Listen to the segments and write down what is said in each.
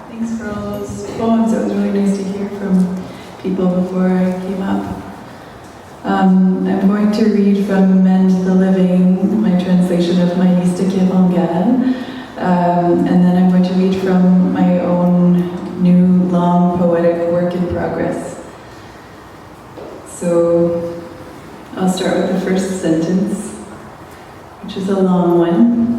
Thanks for all those poems. It was really nice to hear from people before I came up. I'm going to read from Mend the Living, my translation of My Mystique Evangel, and then I'm going to read from my own new long poetic work in progress. So I'll start with the first sentence, which is a long one.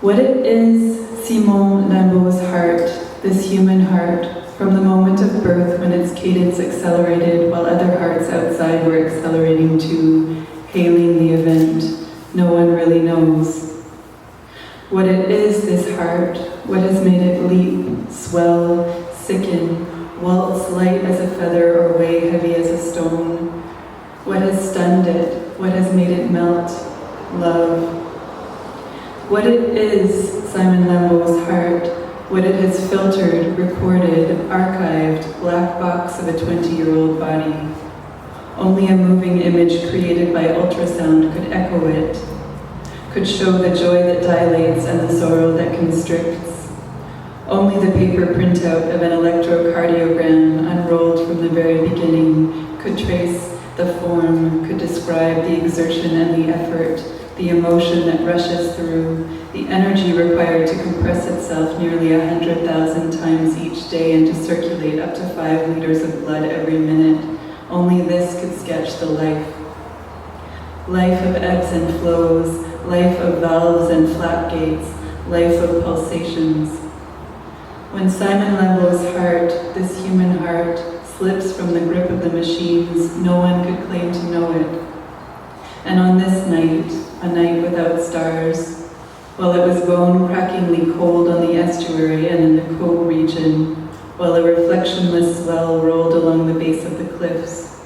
What it is, Simon Limbaud's heart, this human heart, from the moment of birth when its cadence accelerated while other hearts outside were accelerating too, hailing the event, no one really knows. What it is, this heart, what has made it leap, swell, sicken, waltz light as a feather or weigh heavy as a stone. What has stunned it, what has made it melt, love. What it is, Simon Limbaud's heart, what it has filtered, recorded, archived, black box of a 20-year-old body. Only a moving image created by ultrasound could echo it, could show the joy that dilates and the sorrow that constricts. Only the paper printout of an electrocardiogram unrolled from the very beginning could trace the form, could describe the exertion and the effort, the emotion that rushes through, the energy required to compress itself nearly 100,000 times each day and to circulate up to 5 liters of blood every minute. Only this could sketch the life. Life of ebbs and flows, life of valves and flap gates, life of pulsations. When Simon Limbaud's heart, this human heart, slips from the grip of the machines, no one could claim to know it. And on this night, a night without stars, while it was bone-crackingly cold on the estuary and in the Caux region, while a reflectionless swell rolled along the base of the cliffs,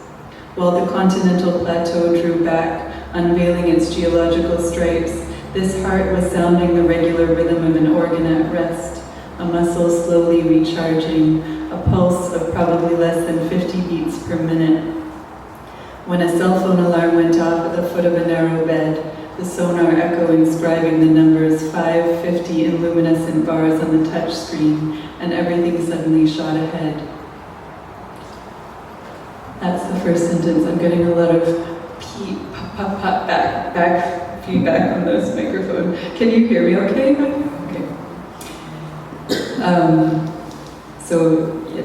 while the continental plateau drew back, unveiling its geological stripes, this heart was sounding the regular rhythm of an organ at rest, a muscle slowly recharging, a pulse of probably less than 50 beats per minute. When a cell phone alarm went off at the foot of a narrow bed, the sonar echo inscribing the numbers 550 in luminescent bars on the touch screen, and everything suddenly shot ahead. That's the first sentence. I'm getting a lot of back feedback on this microphone. Can you hear me okay? Okay.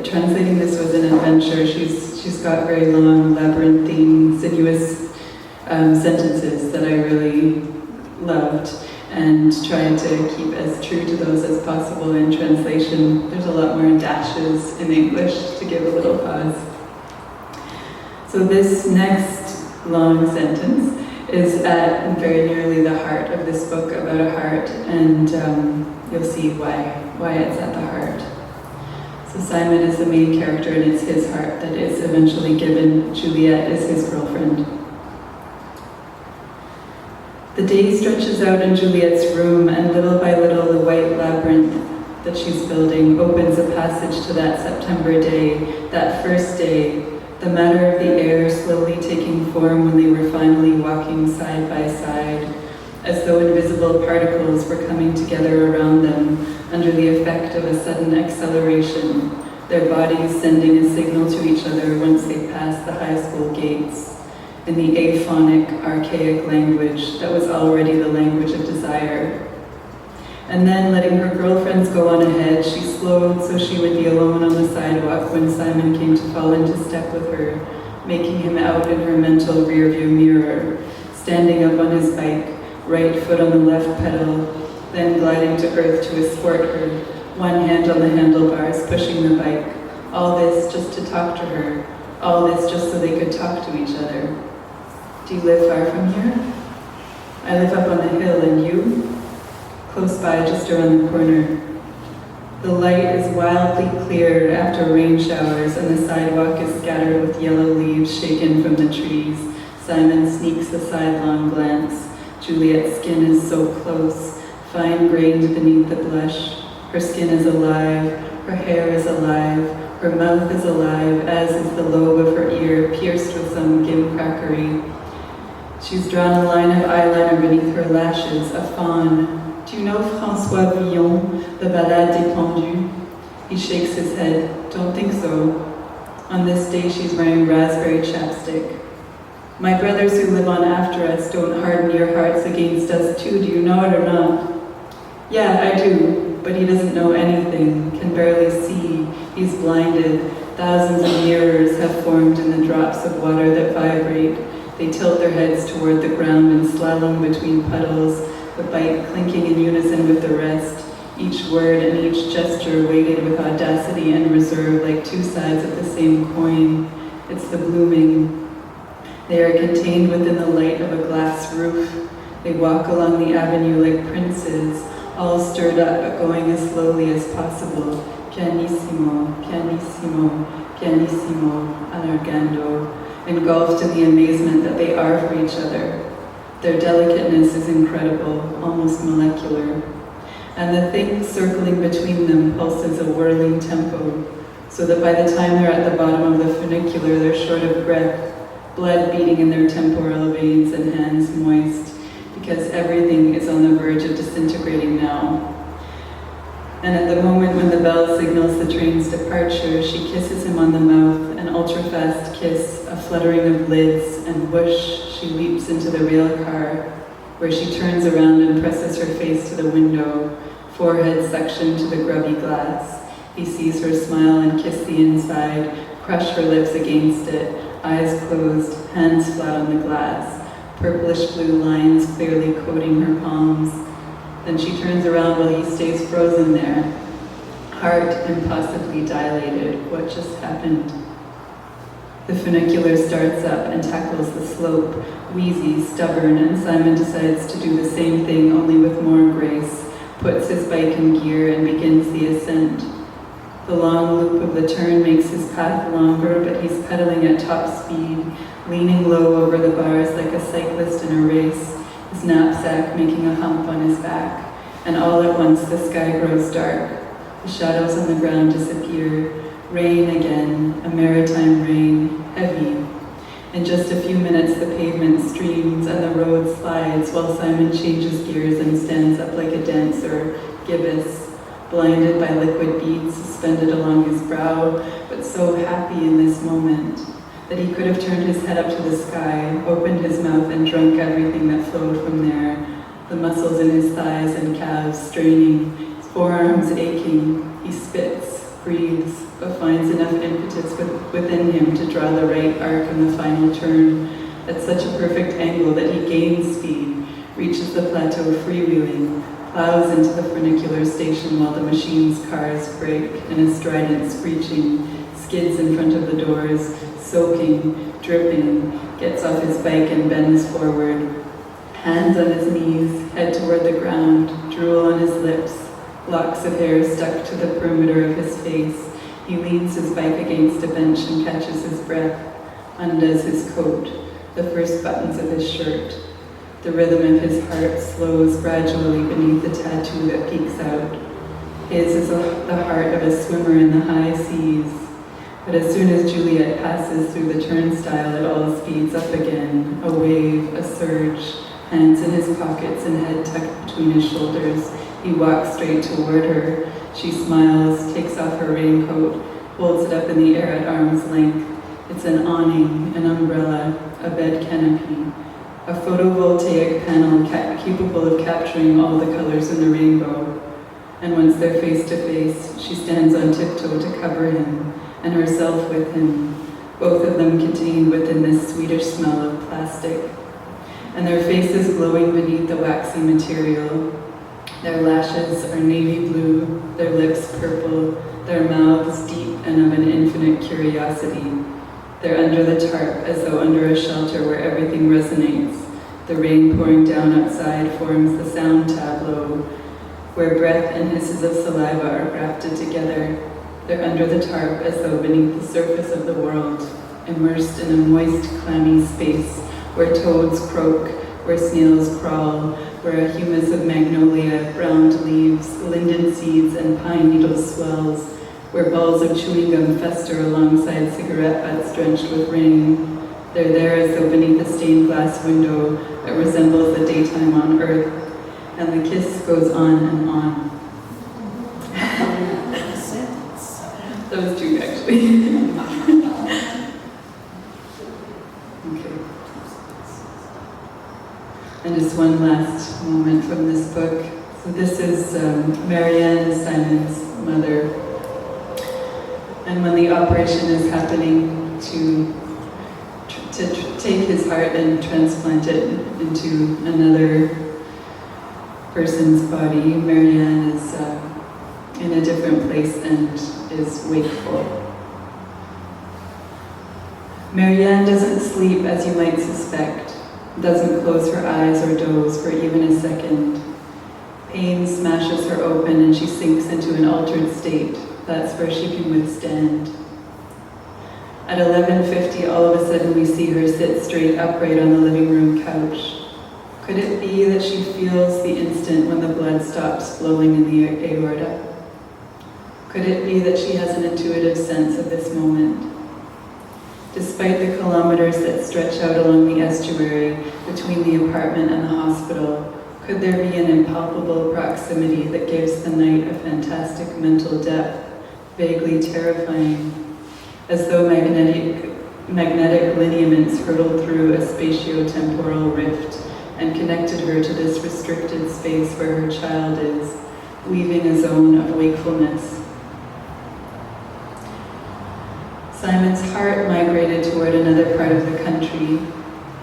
Translating this was an adventure. She's got very long, labyrinthine, sinuous sentences that I really loved, and tried to keep as true to those as possible in translation. There's a lot more dashes in English to give a little pause. So this next long sentence is at very nearly the heart of this book about a heart, and you'll see why it's at the heart. So Simon is the main character, and it's his heart that is eventually given. Juliette is his girlfriend. The day stretches out in Juliette's room, and little by little the white labyrinth that she's building opens a passage to that September day, that first day, the matter of the air slowly taking form when they were finally walking side by side, as though invisible particles were coming together around them under the effect of a sudden acceleration, their bodies sending a signal to each other once they passed the high school gates, in the aphonic, archaic language that was already the language of desire. And then, letting her girlfriends go on ahead, she slowed so she would be alone on the sidewalk when Simon came to fall into step with her, making him out in her mental rearview mirror, standing up on his bike, right foot on the left pedal, then gliding to earth to escort her, one hand on the handlebars, pushing the bike. All this just to talk to her, all this just so they could talk to each other. Do you live far from here? I live up on the hill, and you? Close by, just around the corner. The light is wildly clear after rain showers, and the sidewalk is scattered with yellow leaves shaken from the trees. Simon sneaks a sidelong glance. Juliette's skin is so close, fine-grained beneath the blush. Her skin is alive, her hair is alive, her mouth is alive, as is the lobe of her ear, pierced with some gimcrackery. She's drawn a line of eyeliner beneath her lashes, a fawn. Do you know François Villon, the Ballade des Pendus? He shakes his head. Don't think so. On this day, she's wearing raspberry chapstick. My brothers who live on after us don't harden your hearts against us too, do you know it or not? Yeah, I do, but he doesn't know anything, can barely see. He's blinded. Thousands of mirrors have formed in the drops of water that vibrate. They tilt their heads toward the ground and slalom between puddles, the bite clinking in unison with the rest, each word and each gesture weighted with audacity and reserve like two sides of the same coin. It's the blooming. They are contained within the light of a glass roof. They walk along the avenue like princes, all stirred up but going as slowly as possible. Pianissimo, pianissimo, pianissimo, allargando, engulfed in the amazement that they are for each other. Their delicateness is incredible, almost molecular. And the thing circling between them pulses a whirling tempo, so that by the time they're at the bottom of the funicular, they're short of breath, blood beating in their temporal veins and hands moist, because everything is on the verge of disintegrating now. And at the moment when the bell signals the train's departure, she kisses him on the mouth, an ultra-fast kiss, a fluttering of lids, and whoosh, she leaps into the rail car, where she turns around and presses her face to the window, forehead suctioned to the grubby glass. He sees her smile and kiss the inside, crush her lips against it, eyes closed, hands flat on the glass, purplish blue lines clearly coating her palms. Then she turns around while he stays frozen there, heart impossibly dilated. What just happened? The funicular starts up and tackles the slope, wheezy, stubborn, and Simon decides to do the same thing, only with more grace, puts his bike in gear and begins the ascent. The long loop of the turn makes his path longer, but he's pedaling at top speed, leaning low over the bars like a cyclist in a race, his knapsack making a hump on his back. And all at once the sky grows dark. The shadows on the ground disappear. Rain again, a maritime rain, heavy. In just a few minutes the pavement streams and the road slides while Simon changes gears and stands up like a dancer, gibbous, blinded by liquid beads suspended along his brow, but so happy in this moment that he could have turned his head up to the sky, opened his mouth and drunk everything that flowed from there, the muscles in his thighs and calves straining, his forearms aching. He spits, breathes, but finds enough impetus within him to draw the right arc in the final turn at such a perfect angle that he gains speed, reaches the plateau freewheeling, plows into the funicular station while the machine's cars brake in a strident screeching, skids in front of the doors, soaking, dripping, gets off his bike and bends forward. Hands on his knees, head toward the ground, drool on his lips, locks of hair stuck to the perimeter of his face. He leans his bike against a bench and catches his breath, undoes his coat, the first buttons of his shirt. The rhythm of his heart slows gradually beneath the tattoo that peeks out. His is the heart of a swimmer in the high seas. But as soon as Juliet passes through the turnstile, it all speeds up again. A wave, a surge, hands in his pockets and head tucked between his shoulders. He walks straight toward her. She smiles, takes off her raincoat, holds it up in the air at arm's length. It's an awning, an umbrella, a bed canopy, a photovoltaic panel capable of capturing all the colors in the rainbow. And once they're face to face, she stands on tiptoe to cover him, and herself with him, both of them contained within this sweetish smell of plastic. And their faces glowing beneath the waxy material. Their lashes are navy blue, their lips purple, their mouths deep and of an infinite curiosity. They're under the tarp as though under a shelter where everything resonates. The rain pouring down outside forms the sound tableau, where breath and hisses of saliva are grafted together. They're under the tarp as though beneath the surface of the world, immersed in a moist, clammy space where toads croak, where snails crawl, where a humus of magnolia, browned leaves, linden seeds, and pine needles swells, where balls of chewing gum fester alongside cigarette butts drenched with rain. They're there as though beneath a stained glass window that resembles the daytime on Earth, and the kiss goes on and on. That was two, actually. Okay. And just one last moment from this book. So this is Marianne, Simon's mother. And when the operation is happening to take his heart and transplant it into another person's body, Marianne is in a different place and is wakeful. Marianne doesn't sleep as you might suspect, doesn't close her eyes or doze for even a second. Pain smashes her open and she sinks into an altered state. That's where she can withstand. At 11:50, all of a sudden we see her sit straight upright on the living room couch. Could it be that she feels the instant when the blood stops flowing in the aorta? Could it be that she has an intuitive sense of this moment? Despite the kilometers that stretch out along the estuary between the apartment and the hospital, could there be an impalpable proximity that gives the night a fantastic mental depth, vaguely terrifying, as though magnetic lineaments hurtled through a spatio-temporal rift and connected her to this restricted space where her child is, weaving a zone of wakefulness. Simon's heart migrated toward another part of the country.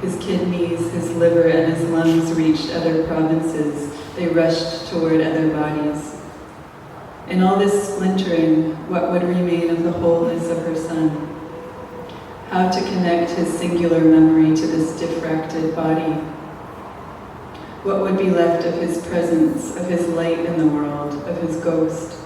His kidneys, his liver, and his lungs reached other provinces. They rushed toward other bodies. In all this splintering, what would remain of the wholeness of her son? How to connect his singular memory to this diffracted body? What would be left of his presence, of his light in the world, of his ghost?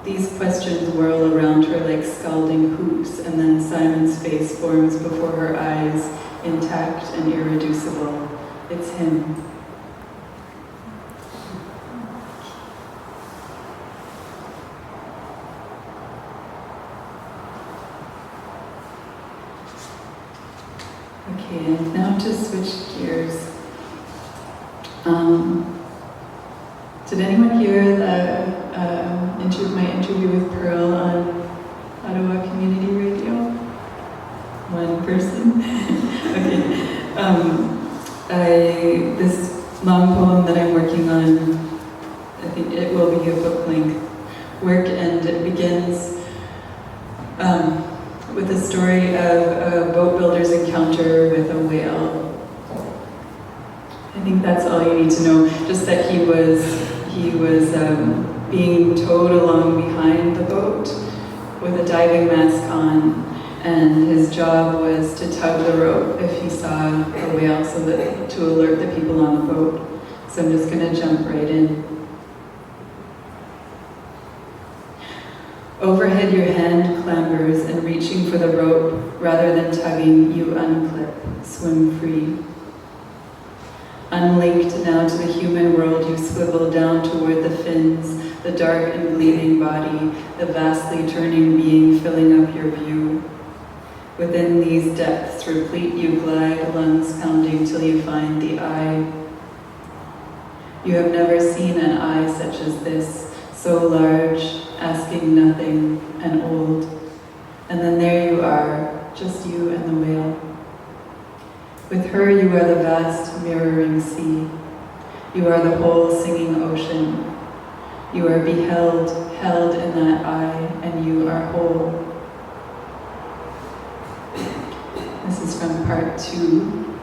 These questions whirl around her like scalding hoops, and then Simon's face forms before her eyes, intact and irreducible. It's him. Okay, and now to switch gears. Did anyone hear my interview with Pearl on Ottawa Community Radio? One person? Okay. This long poem that I'm working on, I think it will be a book-length work, and it begins with a story of a boat builder's encounter with a whale. I think that's all you need to know, just that he was being towed along behind the boat with a diving mask on, and his job was to tug the rope if he saw a whale to alert the people on the boat. So I'm just going to jump right in. Overhead your hand clambers, and reaching for the rope, rather than tugging, you unclip, swim free. Unlinked now to the human world, you swivel down toward the fins, the dark and gleaming body, the vastly turning being filling up your view. Within these depths replete you glide, lungs pounding till you find the eye. You have never seen an eye such as this, so large, asking nothing, and old. And then there you are, just you and the whale. With her you are the vast mirroring sea. You are the whole singing ocean. You are beheld, held in that eye, and you are whole. This is from part 2,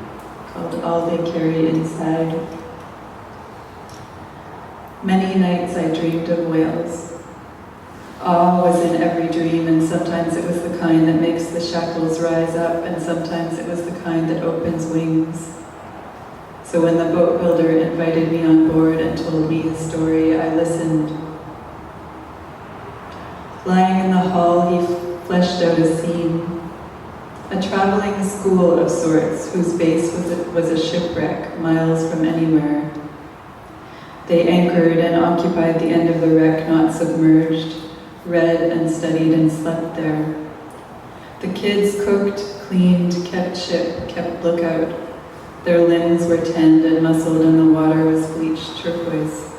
called All They Carry Inside. Many nights I dreamed of whales. Awe was in every dream, and sometimes it was the kind that makes the shackles rise up, and sometimes it was the kind that opens wings. So when the boat builder invited me on board and told me his story, I listened. Lying in the hall, he fleshed out a scene. A traveling school of sorts, whose base was a shipwreck miles from anywhere. They anchored and occupied the end of the wreck not submerged, read and studied and slept there. The kids cooked, cleaned, kept ship, kept lookout. Their limbs were tanned and muscled and the water was bleached turquoise.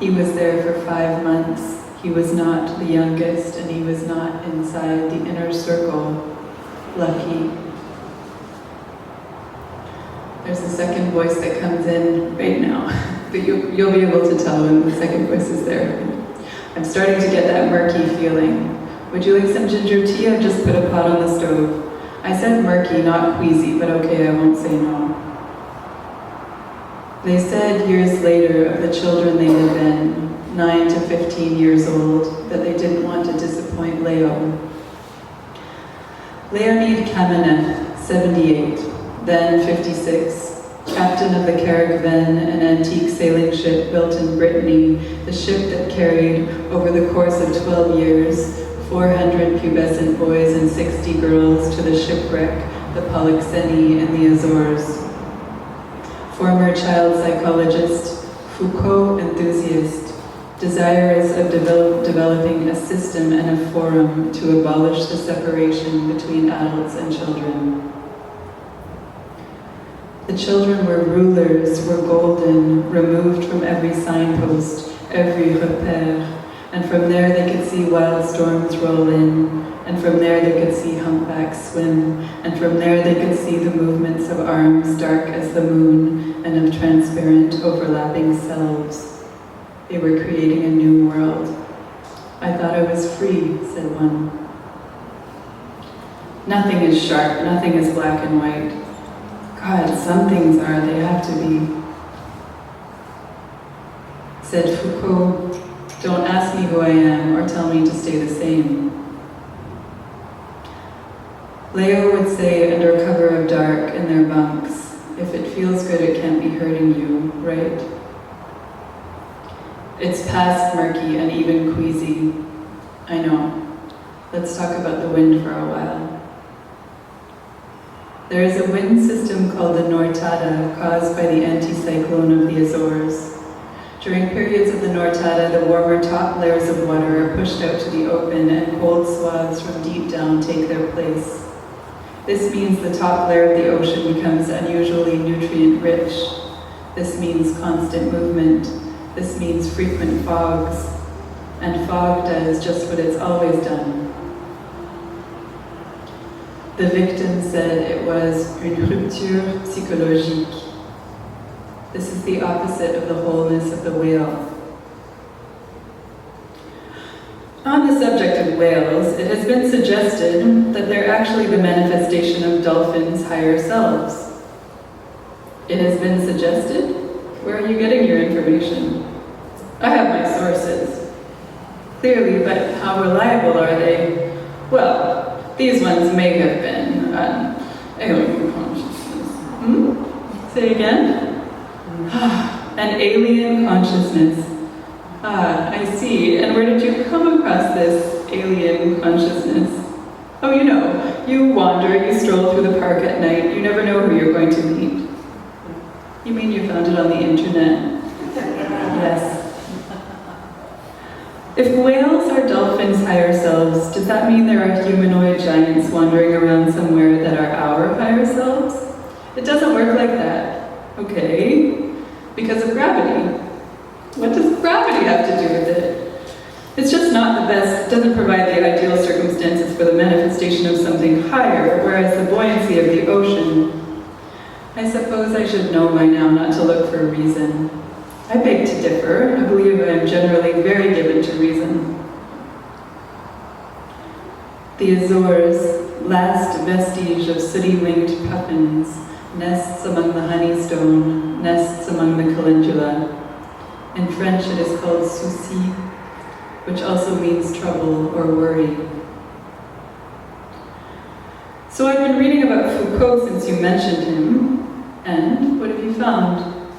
He was there for 5 months. He was not the youngest and he was not inside the inner circle. Lucky. There's a second voice that comes in right now, but you'll be able to tell when the second voice is there. I'm starting to get that murky feeling. Would you like some ginger tea? I've just put a pot on the stove. I said murky, not queasy, but okay, I won't say no. They said years later of the children they had been, 9 to 15 years old, that they didn't want to disappoint Leo. Leonid Kamenev, 78, then 56, captain of the Caravan, an antique sailing ship built in Brittany, the ship that carried, over the course of 12 years, 400 pubescent boys and 60 girls to the shipwreck, the Polixeni and the Azores. Former child psychologist, Foucault enthusiast, desirous of developing a system and a forum to abolish the separation between adults and children. The children were rulers, were golden, removed from every signpost, every repère, and from there they could see wild storms roll in, and from there they could see humpbacks swim, and from there they could see the movements of arms dark as the moon, and of transparent overlapping selves. They were creating a new world. I thought I was free, said one. Nothing is sharp, nothing is black and white. God, some things are, they have to be. Said Foucault, don't ask me who I am or tell me to stay the same. Leo would say under cover of dark in their bunks, if it feels good it can't be hurting you, right? It's past murky and even queasy. I know. Let's talk about the wind for a while. There is a wind system called the Nortada, caused by the anticyclone of the Azores. During periods of the Nortada, the warmer top layers of water are pushed out to the open and cold swaths from deep down take their place. This means the top layer of the ocean becomes unusually nutrient-rich. This means constant movement. This means frequent fogs. And fog does just what it's always done. The victim said it was une rupture psychologique. This is the opposite of the wholeness of the whale. On the subject of whales, it has been suggested that they're actually the manifestation of dolphins' higher selves. It has been suggested? Where are you getting your information? I have my sources. Clearly, but how reliable are they? Well, these ones may have been alien consciousness. Say again? An alien consciousness. I see. And where did you come across this alien consciousness? Oh, you know, you wander, you stroll through the park at night, you never know who you're going to meet. You mean you found it on the internet? Yes. If whales are dolphins' higher selves, does that mean there are humanoid giants wandering around somewhere that are our higher selves? It doesn't work like that. Okay. Because of gravity. What does gravity have to do with it? It's just not the best, doesn't provide the ideal circumstances for the manifestation of something higher, whereas the buoyancy of the ocean. I suppose I should know by now not to look for a reason. I beg to differ. I believe I am generally very given to reason. The Azores, last vestige of sooty-winged puffins, nests among the honeystone, nests among the calendula. In French it is called souci, which also means trouble or worry. So I've been reading about Foucault since you mentioned him, and what have you found?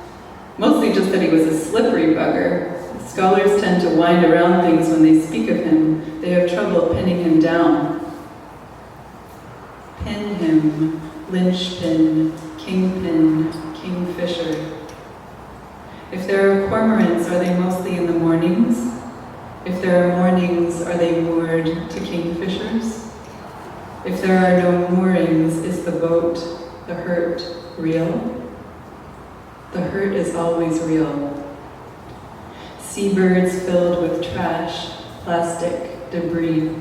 Mostly just that he was a slippery bugger. Scholars tend to wind around things when they speak of him. They have trouble pinning him down. Pin him, linchpin, kingpin, kingfisher. If there are cormorants, are they mostly in the mornings? If there are mornings, are they moored to kingfishers? If there are no moorings, is the boat, the hurt, real? The hurt is always real. Seabirds filled with trash, plastic, debris.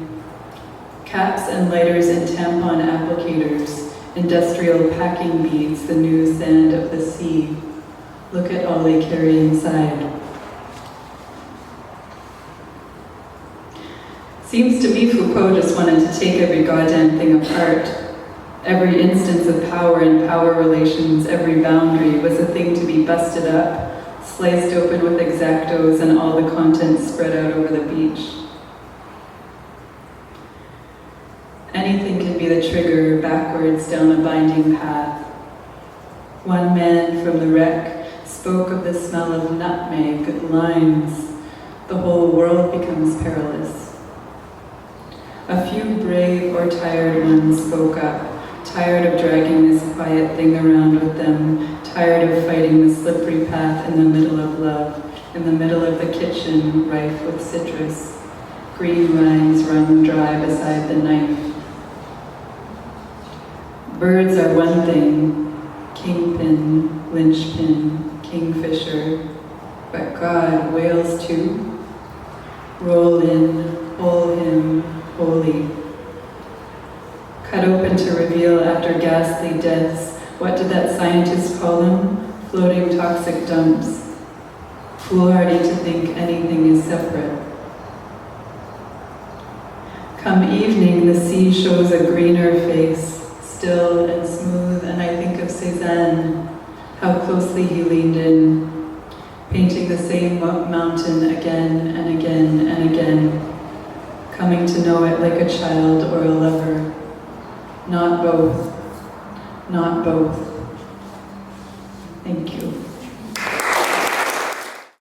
Caps and lighters and tampon applicators, industrial packing beads, the new sand of the sea. Look at all they carry inside. Seems to me Foucault just wanted to take every goddamn thing apart. Every instance of power and power relations, every boundary was a thing to be busted up, sliced open with X-Actos and all the contents spread out over the beach. Anything can be the trigger backwards down a binding path. One man from the wreck spoke of the smell of nutmeg, limes. The whole world becomes perilous. A few brave or tired ones spoke up, tired of dragging this quiet thing around with them, tired of fighting the slippery path in the middle of love, in the middle of the kitchen rife with citrus. Green rinds run dry beside the knife. Birds are one thing, kingpin, linchpin, kingfisher, but God, whales too. Roll in, hole him, holy. Cut open to reveal after ghastly deaths, what did that scientist call them? Floating toxic dumps. Foolhardy to think anything is separate. Come evening, the sea shows a greener face, still and smooth, and I think of Cézanne, how closely he leaned in, painting the same mountain again and again and again, coming to know it like a child or a lover. Not both. Not both. Thank you.